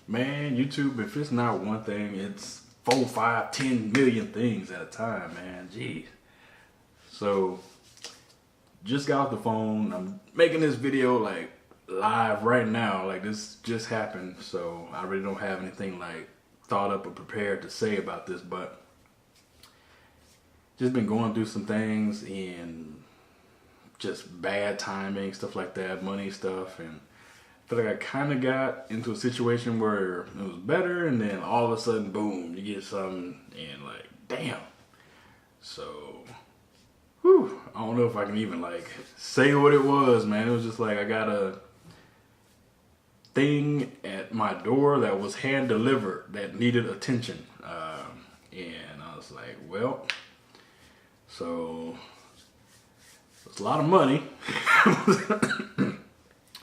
Man, YouTube, if it's not one thing, it's 4, 5, 10 million things at a time, man. Jeez. So, just got off the phone. I'm making this video like live right now. Like this just happened. So, I really don't have anything like thought up or prepared to say about this, but just been going through some things and just bad timing, stuff like that, money stuff, and I feel like I kind of got into a situation where it was better, and then all of a sudden, boom, you get something, and like, damn. So, whew, I don't know if I can even like say what it was, man. It was just like I got a thing at my door that was hand delivered that needed attention, and I was like, well, so it's a lot of money.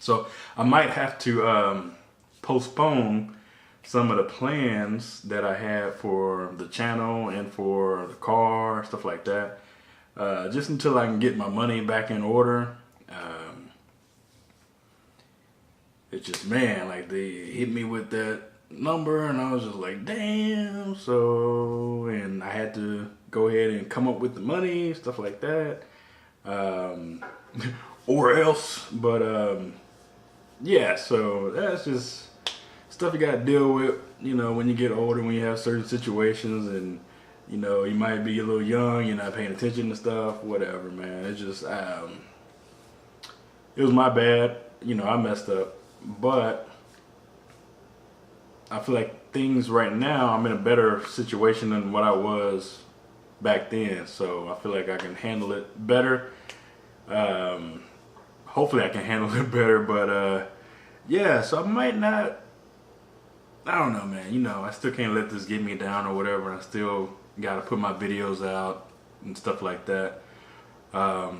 So I might have to postpone some of the plans that I had for the channel and for the car, stuff like that, just until I can get my money back in order. It's just, man, like they hit me with that number and I was just like, damn. So, and I had to go ahead and come up with the money, stuff like that, or else, but yeah, so that's just stuff you gotta deal with, you know, when you get older, when you have certain situations, and you know, you might be a little young, you're not paying attention to stuff, whatever, man. It's just, it was my bad, you know, I messed up, but I feel like things right now, I'm in a better situation than what I was back then, so I feel like I can handle it better. Hopefully I can handle it better, but yeah, so I might not, I don't know, man, you know, I still can't let this get me down or whatever. I still gotta put my videos out and stuff like that, but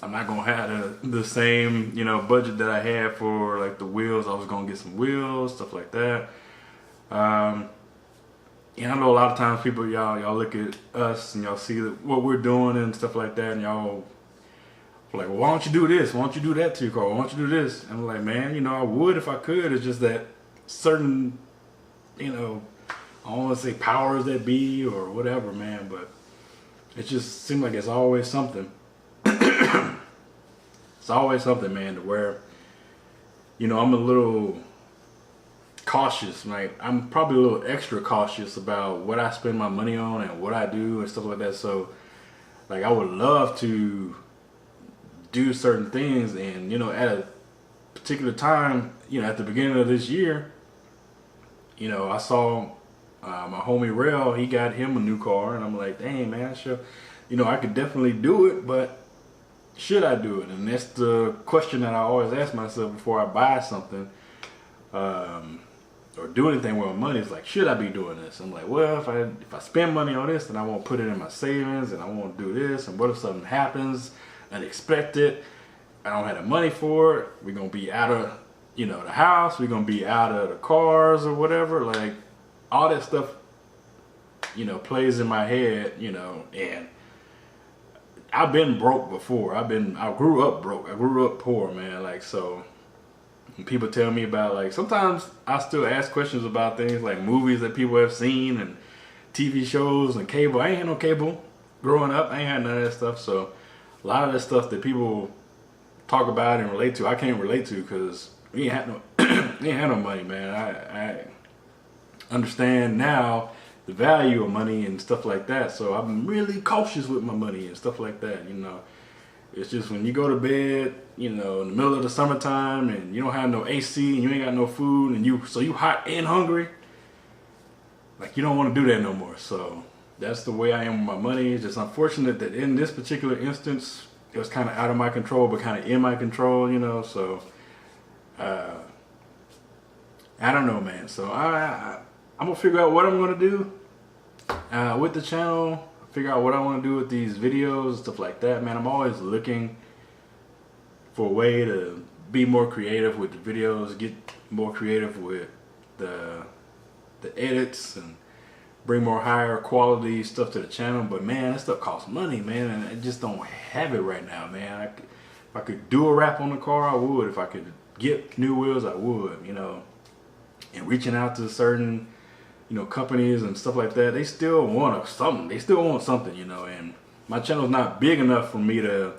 I'm not gonna have the same, you know, budget that I had for like the wheels. I was gonna get some wheels, stuff like that. And I know a lot of times people, y'all look at us and y'all see what we're doing and stuff like that, and y'all like, well, why don't you do this? Why don't you do that to your car? Why don't you do this? And I'm like, man, you know, I would if I could. It's just that certain, you know, I don't want to say powers that be or whatever, man, but it just seems like it's always something. It's always something, man, to where, you know, I'm a little cautious. Like, I'm probably a little extra cautious about what I spend my money on and what I do and stuff like that. So, like, I would love to do certain things, and you know, at a particular time, you know, at the beginning of this year, you know, I saw my homie Rail, he got him a new car, and I'm like, dang, man, sure, you know, I could definitely do it, but should I do it? And that's the question that I always ask myself before I buy something, or do anything with my money. Is like, should I be doing this? I'm like, well, if I spend money on this, then I won't put it in my savings, and I won't do this, and what if something happens unexpected, I don't have the money for it, we're gonna be out of, you know, the house, we're gonna be out of the cars or whatever. Like, all that stuff, you know, plays in my head, you know. And I've been broke before. I grew up broke. I grew up poor, man. Like, so when people tell me about, like, sometimes I still ask questions about things like movies that people have seen and TV shows and cable. I ain't had no cable growing up. I ain't had none of that stuff. So a lot of that stuff that people talk about and relate to, I can't relate to, because we ain't had no, we ain't had no money, man. I understand now the value of money and stuff like that. So I'm really cautious with my money and stuff like that, you know. It's just when you go to bed, you know, in the middle of the summertime, and you don't have no AC and you ain't got no food, and you hot and hungry, like, you don't want to do that no more. So that's the way I am with my money. It's just unfortunate that in this particular instance, it was kind of out of my control, but kind of in my control, you know. So, I don't know, man. So I'm going to figure out what I'm going to do with the channel, figure out what I want to do with these videos, stuff like that, man. I'm always looking for a way to be more creative with the videos, get more creative with the edits, and bring more higher quality stuff to the channel. But man, that stuff costs money, man, and I just don't have it right now, man. If I could do a wrap on the car, I would. If I could get new wheels, I would, you know. And reaching out to certain, you know, companies and stuff like that, they still want something. They still want something, you know. And my channel's not big enough for me to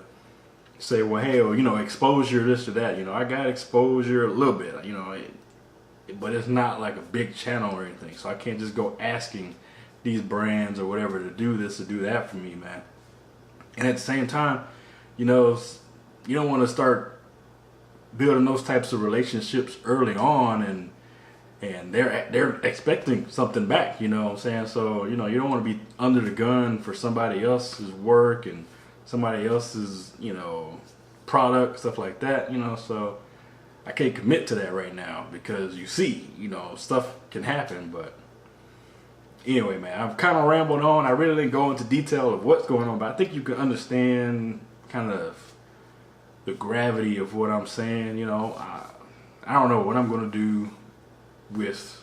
say, well, hey, you know, exposure, this or that. You know, I got exposure a little bit, you know, but it's not like a big channel or anything. So I can't just go asking these brands or whatever to do this or do that for me, man. And at the same time, you know, you don't want to start building those types of relationships early on, and they're expecting something back, you know what I'm saying? So, you know, you don't want to be under the gun for somebody else's work and somebody else's, you know, product, stuff like that, you know. So I can't commit to that right now because you see, you know, stuff can happen. But anyway, man, I've kind of rambled on. I really didn't go into detail of what's going on, but I think you can understand kind of the gravity of what I'm saying. You know, I don't know what I'm going to do with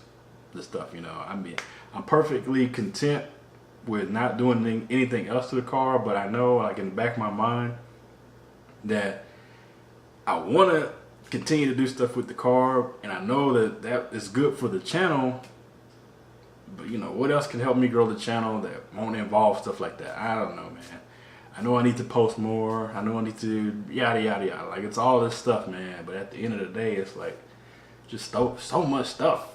the stuff, you know. I mean, I'm perfectly content with not doing anything else to the car, but I know, like, in the back of my mind that I want to continue to do stuff with the car, and I know that is good for the channel. But, you know, what else can help me grow the channel that won't involve stuff like that? I don't know, man. I know I need to post more. I know I need to yada yada yada. Like, it's all this stuff, man. But at the end of the day, it's like just so much stuff.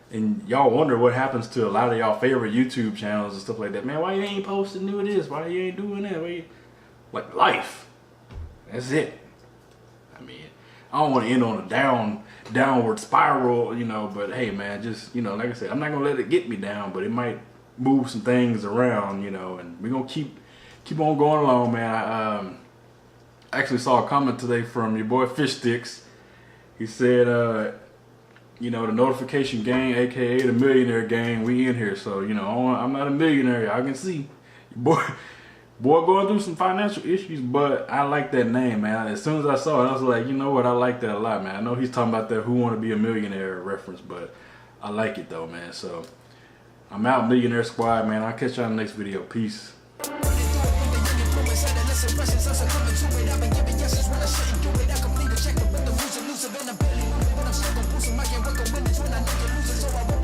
And y'all wonder what happens to a lot of y'all favorite YouTube channels and stuff like that. Man, why you ain't posting new this? Why you ain't doing that? Like, life. That's it. I mean, I don't want to end on a downward spiral, you know, but hey, man, just, you know, like I said, I'm not going to let it get me down, but it might move some things around, you know, and we're going to keep on going along, man. I actually saw a comment today from your boy Fish Sticks. He said, you know, the notification gang, aka the millionaire gang, we in here. So, you know, I'm not a millionaire. I can see boy going through some financial issues, but I like that name, man. As soon as I saw it, I was like, you know what, I like that a lot, man. I know he's talking about that Who Want to Be a Millionaire reference, but I like it though, man. So I'm out, Millionaire Squad, man. I'll catch y'all in the next video. Peace. Check the rhythm, who's a loser, been a belly. When I'm stuck on boosting, I can't work on winners when I need to lose it, so I